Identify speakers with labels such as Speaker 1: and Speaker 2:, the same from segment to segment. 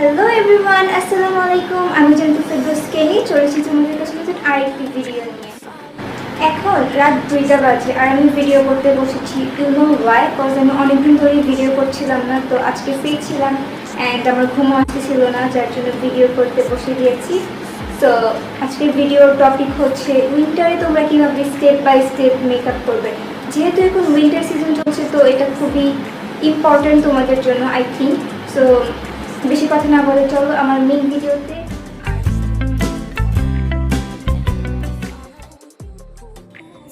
Speaker 1: Hello everyone, আসসালামু আলাইকুম। আমি জানতে কেনি চলে এসেছি তোমাদের কাছে নতুন আরেকটি ভিডিও নিয়ে। এখন রাত 2টা বাজে আর আমি ভিডিও করতে বসেছি। You know Y? বিকজ আমি অনেকদিন ধরেই ভিডিও করছিলাম না, তো আজকে ফ্রি ছিলাম অ্যান্ড আমার ঘুমও আসতেছিল না, যার জন্য ভিডিও করতে বসে দিয়েছি। তো আজকের ভিডিওর টপিক হচ্ছে উইন্টারে তোমরা কীভাবে স্টেপ বাই স্টেপ মেকআপ করবে। যেহেতু এখন উইন্টার সিজন চলছে, তো এটা খুবই ইম্পর্টেন্ট তোমাদের জন্য আই থিঙ্ক। সো বেশি কথা না বলে চলো আমার মেইন ভিডিওতে।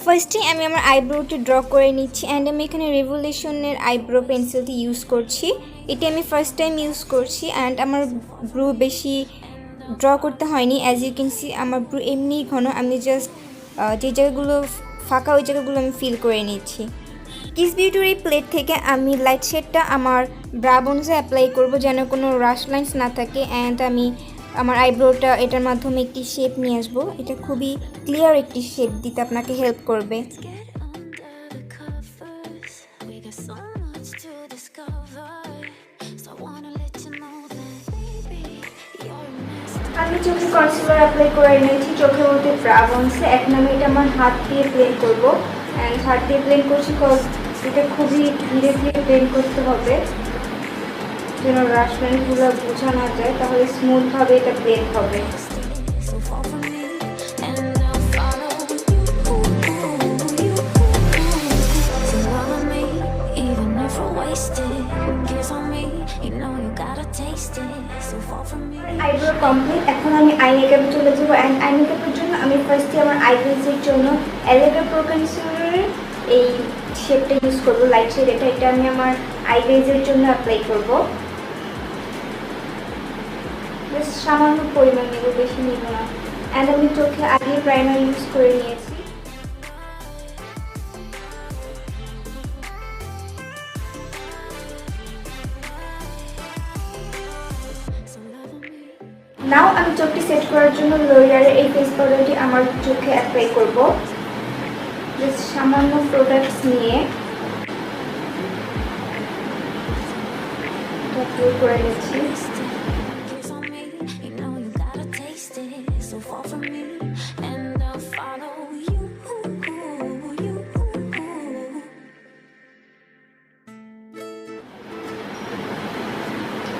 Speaker 1: ফার্স্টে আমি আমার আইব্রোটি ড্র করে নিচ্ছি অ্যান্ড আমি এখানে রেভলিউশনের আইব্রো পেন্সিলটি ইউজ করছি। এটি আমি ফার্স্ট টাইম ইউজ করছি অ্যান্ড আমার ব্রু বেশি ড্র করতে হয়নি। অ্যাজ ইউ ক্যান সি আমার ব্রু এমনি ঘন, আমি জাস্ট যে জায়গাগুলো ফাঁকা ওই জায়গাগুলো আমি ফিল করে নিচ্ছি। কিস বিউটির এই প্লেট থেকে আমি লাইট শেডটা আমার ব্রা বোনসে অ্যাপ্লাই করব যেন কোনো রাশ লাইন্স না থাকে অ্যান্ড আমি আমার আইব্রোটা এটার মাধ্যমে একটি শেপ নিয়ে আসবো। এটা খুবই ক্লিয়ার একটি শেপ দিতে আপনাকে হেল্প করবে। আমি চোখে কনসিলার অ্যাপ্লাই করে নিয়েছি চোখের মধ্যে ব্রা বোনসে। এখন আমি এটা আমার হাত দিয়ে ব্লেন্ড করবো অ্যান্ড হাত দিয়ে ব্লেন্ড করছি কজ এটা খুবই ধীরে ধীরে ব্লেন্ড করতে হবে যেন রাশ লাইনগুলো বোঝা না যায়, তাহলে স্মুথভাবে এটা ব্লেন্ড হবে। Eyebrow complete. এখন আমি আই মেকআপে চলে যাবো অ্যান্ড আই মেকআপের জন্য আমি ফার্স্টে আমার আইব্রোজের জন্য এলিগেন্ট প্রো কনসিলারের এই শেপটা ইউজ করবো, লাইট শেড। এটা আমি আমার আইব্রোজের জন্য অ্যাপ্লাই করবো। বেশ সামান্য পরিমাণ নেব, বেশি নেব না। অ্যান্ড আমি চোখে আগে প্রাইমার ইউজ করে নিয়েছি। নাও আমি চোখটি সেট করার জন্য লোরিয়ালের এই ফেস পাউডারটি আমার চোখে অ্যাপ্লাই করব। জাস্ট সামান্য প্রোডাক্টস নিয়ে অ্যাপ্লাই করে নিচ্ছি।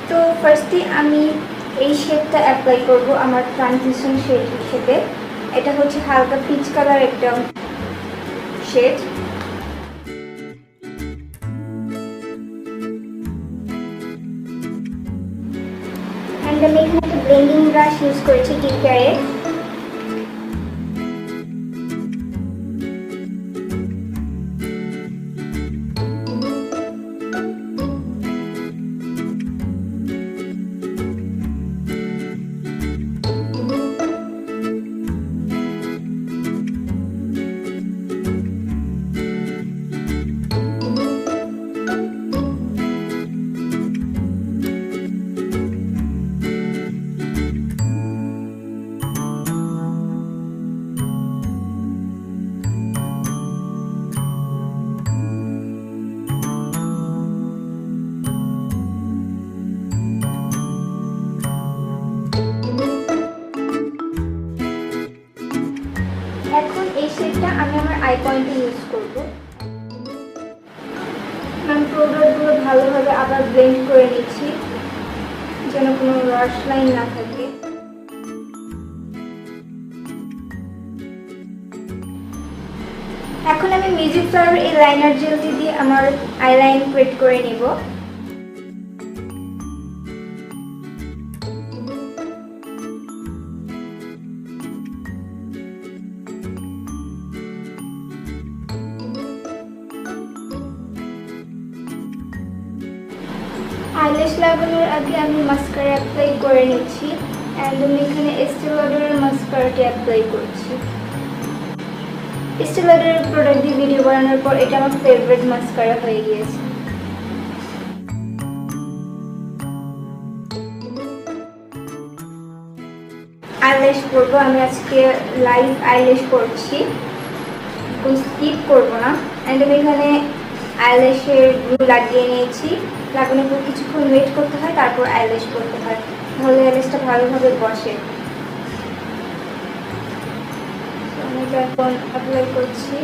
Speaker 1: তো ফার্স্টে আমি এই শেডটা অ্যাপ্লাই করব আমার ট্রানজিশন শেড হিসেবে। এটা হচ্ছে হালকা পিচ কালার একটা শেড। অ্যান্ড আমি এখানে একটা ব্লেন্ডিং ব্রাশ ইউজ করেছি টিকারের। এখন এই শেডটা আমি আমার আই পয়েন্টে ইউজ করব। আমি প্রোডাক্টগুলো ভালোভাবে আবার ব্লেন্ড করে নিচ্ছি যেন কোনো রাশ লাইন না থাকে। এখন আমি মিউজিক ফ্লাওয়ার এই লাইনার জেলটি দিয়ে আমার আইলাইন ক্রিয়েট করে নিব। আইল্যাশ লাগানোর আগে আমি মাস্কারা অ্যাপ্লাই করে নিচ্ছি অ্যান্ড আমি এখানে এস্টি লডারের মাস্কারাটি অ্যাপ্লাই করছি। এস্টি লডারের প্রোডাক্ট দিয়ে ভিডিও বানানোর পর এটা আমার ফেভারিট মাস্কারা হয়ে গিয়েছে। আইল্যাশ করবো, আমি আজকে লাইভ আইল্যাশ করছি, কোনো স্কিপ করবো না। অ্যান্ড আমি এখানে আইল্যাশের গ্লু লাগিয়ে নিয়েছি। লাগানোর পর কিছুক্ষণ ওয়েট করতে হয়, তারপর আইল্যাশ করতে হয়। তাহলে আইলেসটা ভালোভাবে বসে। আমি এটা এখন অ্যাপ্লাই করছি।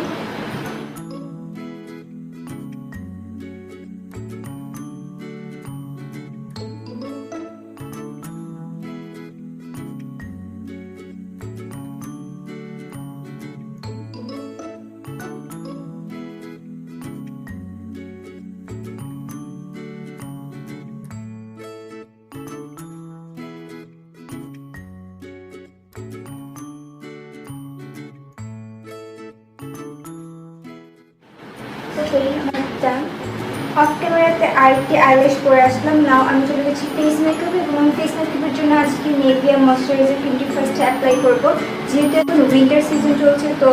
Speaker 1: অফ ক্যামেরাতে আরেকটি আইল্যাশ পরে আসলাম। নাও আমি চলে গেছি ফেস মেকআপে, এবং আমি ফেস মেকআপের জন্য আজকে নেভিয়া ময়শ্চারাইজার ক্রিমটি ফার্স্টে অ্যাপ্লাই করব। যেহেতু এখন উইন্টার সিজন চলছে, তো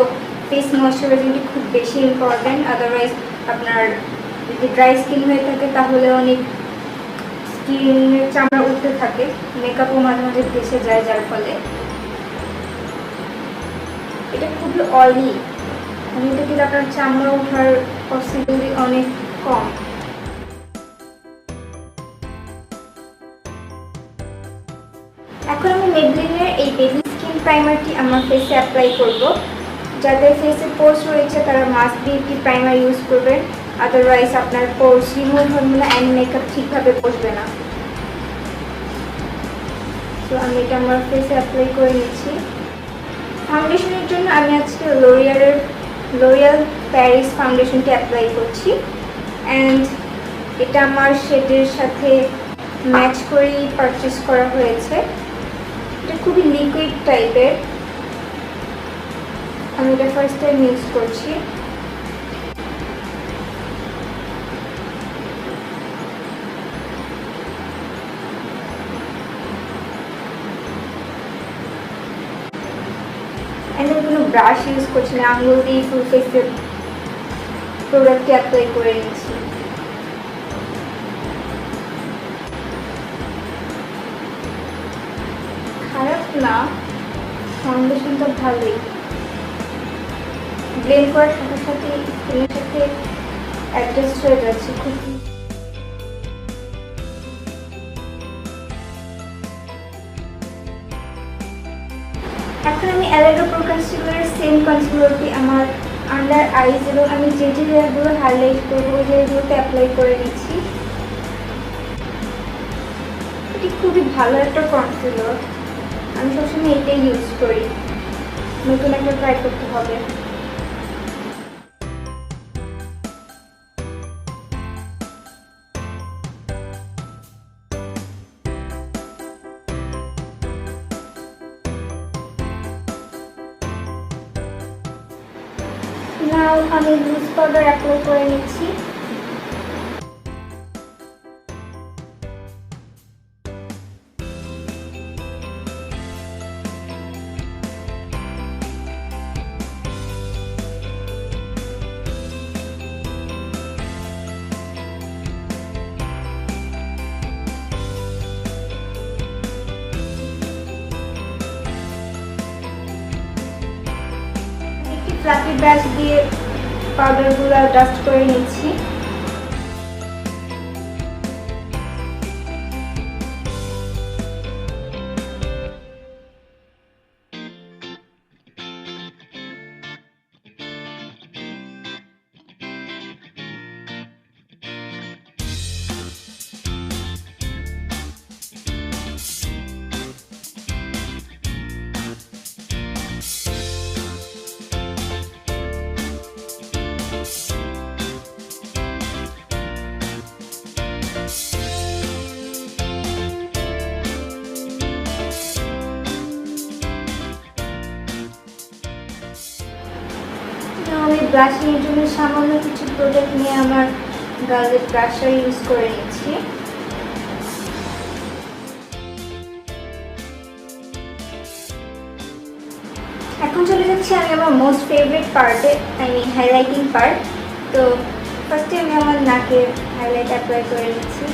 Speaker 1: ফেস ময়শ্চারাইজারটি খুব বেশি ইম্পর্টেন্ট। আদারওয়াইজ আপনার যদি ড্রাই স্কিন হয়ে থাকে তাহলে অনেক স্কিনের চামড়া উঠতে থাকে, মেকআপও মাঝে মাঝে ভেসে যায়, যার ফলে এটা খুবই অয়েলি। আমি এটা দিলে আপনার চামড়া ওঠার পসিবিলিটি অনেক কম। এখন আমি মেবলিনের এই বেবি স্কিন প্রাইমারটি আমার ফেসে অ্যাপ্লাই করব। যাদের ফেসে পোর্স রয়েছে তারা মাস্ট বি একটি প্রাইমার ইউজ করবেন, আদারওয়াইজ আপনার পোর্স রিমুভ হবে না অ্যান্ড মেকআপ ঠিকভাবে বসবে না। তো আমি এটা আমার ফেসে অ্যাপ্লাই করে নিচ্ছি। ফাউন্ডেশনের জন্য আমি আজকে লরিয়াল প্যারিস ফাউন্ডেশনটি অ্যাপ্লাই করছি, অ্যান্ড এটা আমার শেডের সাথে ম্যাচ করেই পারচেস করা হয়েছে। এটা খুবই লিকুইড টাইপের, আমি এটা ফার্স্ট টাইম ইউজ করছি। আমি কোনো ব্রাশ ইউজ করছি না, আঙুল দিয়ে ফুল ফেসের প্রোডাক্টটি অ্যাপ্লাই করে নিচ্ছি। খারাপ না, ফাউন্ডেশনটা ভালোই, ব্লেন্ড করার সাথে সাথে স্কিনের সাথে অ্যাডজাস্ট হয়ে যাচ্ছে খুব। এখন আমি এলাইডো প্রো কনসিলারের সেম কনসিলারটি আমার আন্ডার আইজ এবং আমি যে যে জায়গাগুলো হাইলাইট করবো ওই জায়গাগুলোতে অ্যাপ্লাই করে নিচ্ছি। এটি খুবই ভালো একটা কনসিলার, আমি সবসময় এটাই ইউজ করি। নতুন একটা ট্রাই করতে হবে। নাও আমি লুজ পাউডার অ্যাপ্লাই করে নিচ্ছি। ফ্লাফি ব্রাশ দিয়ে পাউডারগুলো ডাস্ট করে নিচ্ছি। আমি ব্রাশিংয়ের জন্য সামান্য কিছু প্রোডাক্ট নিয়ে আমার গালের ব্রাশার ইউজ করে নিচ্ছি। এখন চলে যাচ্ছি আমি আমার মোস্ট ফেভারিট পার্টে, আই মিন হাইলাইটিং পার্ট। তো ফার্স্টে আমি আমার নাকে হাইলাইট অ্যাপ্লাই করে নিচ্ছি।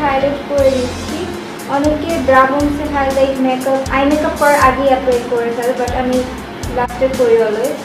Speaker 1: হাইলাইট করে দিচ্ছি। অনেকে ব্রা বোনসে হাইলাইট মেকআপ আই মেকআপ করার আগে অ্যাপ্লাই করে ফেলে, বাট আমি লাস্টে করি অলওয়েজ।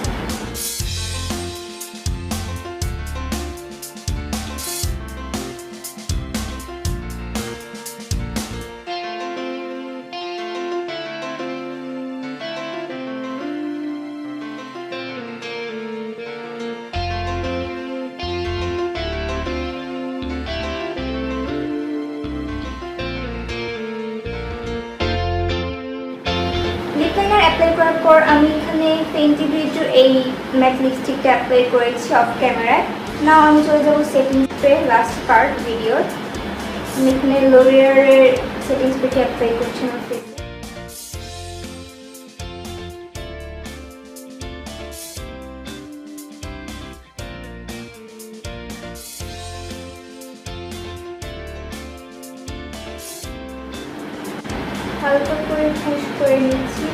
Speaker 1: লিপলাইনার অ্যাপ্লাই করার পর আমি এখানে ফেন্টি বিউটির এই ম্যাট লিপস্টিকটা অ্যাপ্লাই করেছি অফ ক্যামেরায়। নাও আমি চলে যাবো সেটিং স্প্রে লাস্ট পার্ট ভিডিওর। আমি এখানে লোরিয়ারের সেটিং স্প্রেটি অ্যাপ্লাই করছি আমার ফেসে। হালকা করে পুশ করে নিচ্ছি।